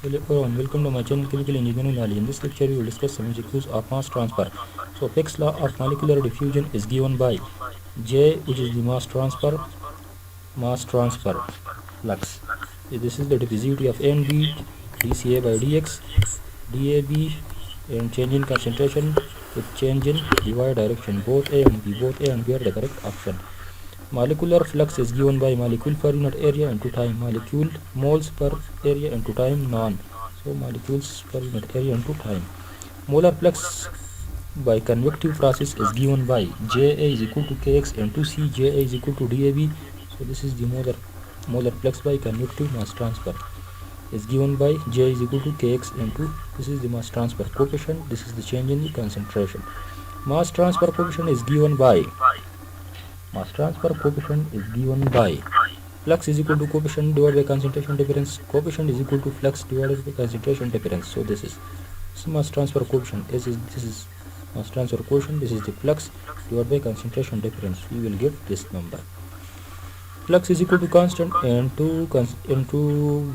Hello everyone, welcome to my channel Chemical Engineering Knowledge. In this lecture, we will discuss some MCQs of mass transfer. So, Fick's law of molecular diffusion is given by J, which is the mass transfer flux. This is the diffusivity of A and B, dCA by dx, dAb, and change in concentration with change in the y direction. Both A and B are the correct option. Molecular flux is given by molecule per unit area into time, molecule moles per area into time, so molecules per unit area into time. Molar flux by convective process is given by Ja is equal to Kx into C, Ja is equal to dAb. So this is the molar flux by convective mass transfer is given by J is equal to Kx into, this is the mass transfer coefficient, this is the change in the concentration. Mass transfer coefficient is given by flux is equal to coefficient divided by concentration difference. Coefficient is equal to flux divided by concentration difference. So this is mass transfer coefficient. This is mass transfer coefficient. This is the flux divided by concentration difference. We will get this number. Flux is equal to constant into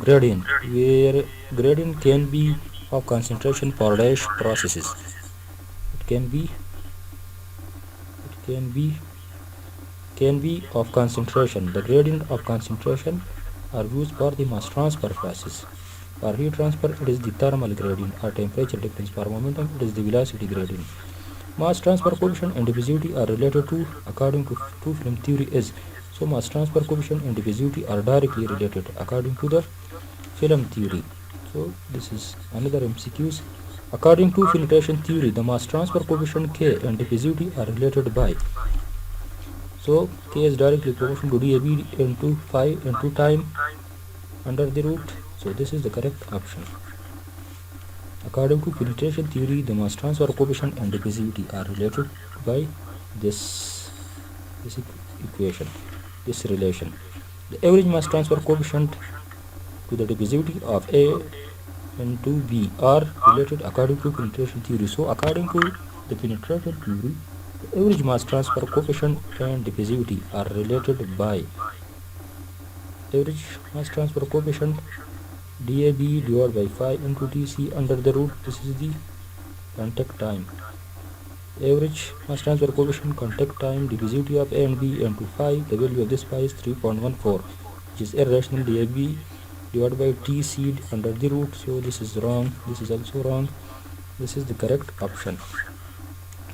gradient, where gradient can be of concentration for dash processes. It can be of concentration. The gradient of concentration are used for the mass transfer process. For heat transfer, it is the thermal gradient or temperature difference. For momentum, it is the velocity gradient. Mass transfer coefficient and diffusivity are related to according to film theory is. So mass transfer coefficient and diffusivity are directly related according to the film theory. So this is another MCQs. According to filtration theory, the mass transfer coefficient K and diffusivity are related by. So K is directly proportional to dAb into phi into time under the root. So this is the correct option. According to filtration theory, the mass transfer coefficient and diffusivity are related by this equation, this relation. The average mass transfer coefficient to the diffusivity of A into B are related according to filtration theory. So according to the filtration theory, the average mass transfer coefficient and diffusivity are related by average mass transfer coefficient dAb divided by phi into dC under the root. This is the contact time. Average mass transfer coefficient, contact time, diffusivity of A and B into phi. The value of this phi is 3.14, which is irrational. dAb divided by dC under the root. So this is wrong. This is also wrong. This is the correct option.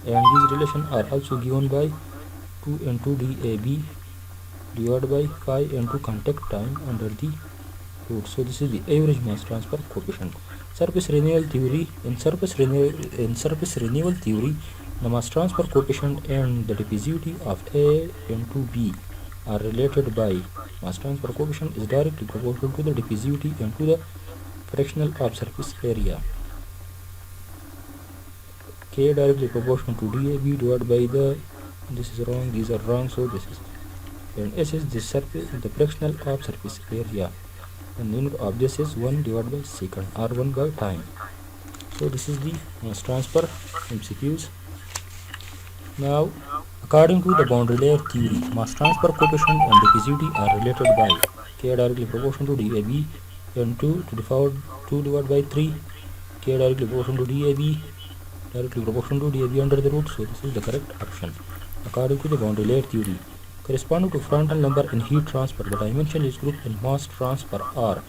And these relations are also given by 2 into dAb divided by phi into contact time under the root. So this is the average mass transfer coefficient. Surface renewal theory. In surface renewal theory, the mass transfer coefficient and the diffusivity of A into B are related by mass transfer coefficient is directly proportional to the diffusivity into the fractional of surface area. K directly proportional to dAb divided by the, this is wrong, these are wrong, so this is, and S is the fractional of surface area, and the unit of this is 1 divided by second or 1 by time. So this is the mass transfer MCQs. Now, according to the boundary layer theory, mass transfer coefficient and diffusivity are related by K directly proportional to dAb into to the power 2 divided by 3, K directly proportional to dAb directly proportional to dAb under the root. So this is the correct option according to the boundary layer theory. Corresponding to Frontal number in heat transfer, the dimension is grouped in mass transfer R.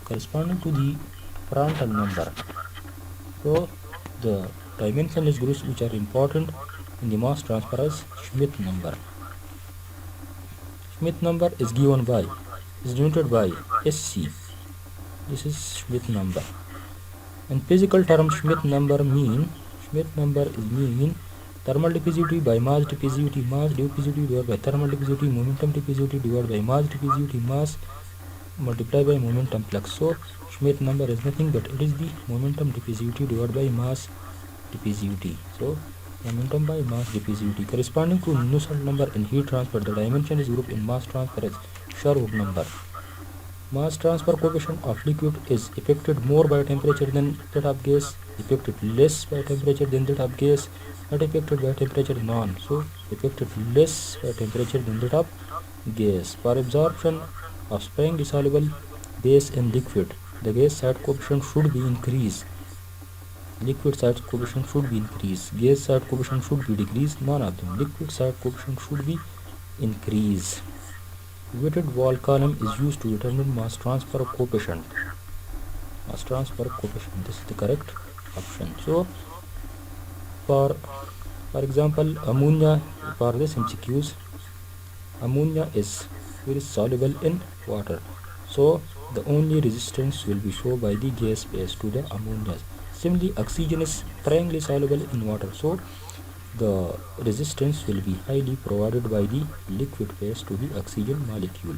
Corresponding to the Frontal number, so the dimensionless groups which are important in the mass transfer is Schmidt number. Schmidt number is given by, is denoted by SC. This is Schmidt number. In physical terms, Schmidt number is mean thermal diffusivity by mass diffusivity divided by thermal diffusivity, momentum diffusivity divided by mass diffusivity, mass multiplied by momentum flux. So Schmidt number is nothing but it is the momentum diffusivity divided by mass diffusivity. So momentum by mass diffusivity. Corresponding to Nusselt number in heat transfer, the dimension is grouped in mass transfer as Sherwood number. Mass transfer coefficient of liquid is affected more by temperature than that of gas, affected less by temperature than that of gas, not affected by temperature none. So affected less by temperature than that of gas. For absorption of spring dissolvable base in liquid, the gas side coefficient should be increased. Liquid side coefficient should be increased. Gas side coefficient should be decreased. None of them. Liquid side coefficient should be increased. Weighted wall column is used to determine mass transfer coefficient. Mass transfer coefficient. This is the correct option. So for example, ammonia, for this MCQs, ammonia is very soluble in water, so the only resistance will be shown by the gas phase to the ammonia. Similarly, oxygen is strongly soluble in water, so the resistance will be highly provided by the liquid phase to the oxygen molecule.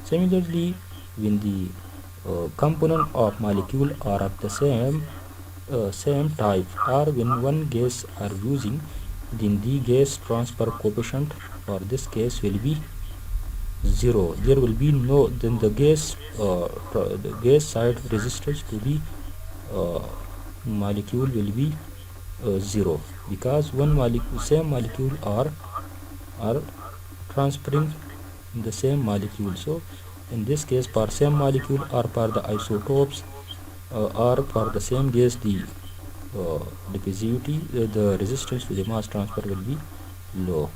Similarly, when the component of molecule are of the same type, or when one gas are using, then the gas transfer coefficient for this case will be 0. There will be no, then the gas side resistance to the molecule will be 0, because same molecule are transferring in the same molecule. So in this case, for same molecule or for the isotopes or for the same gas, the diffusivity, the resistance to the mass transfer will be low.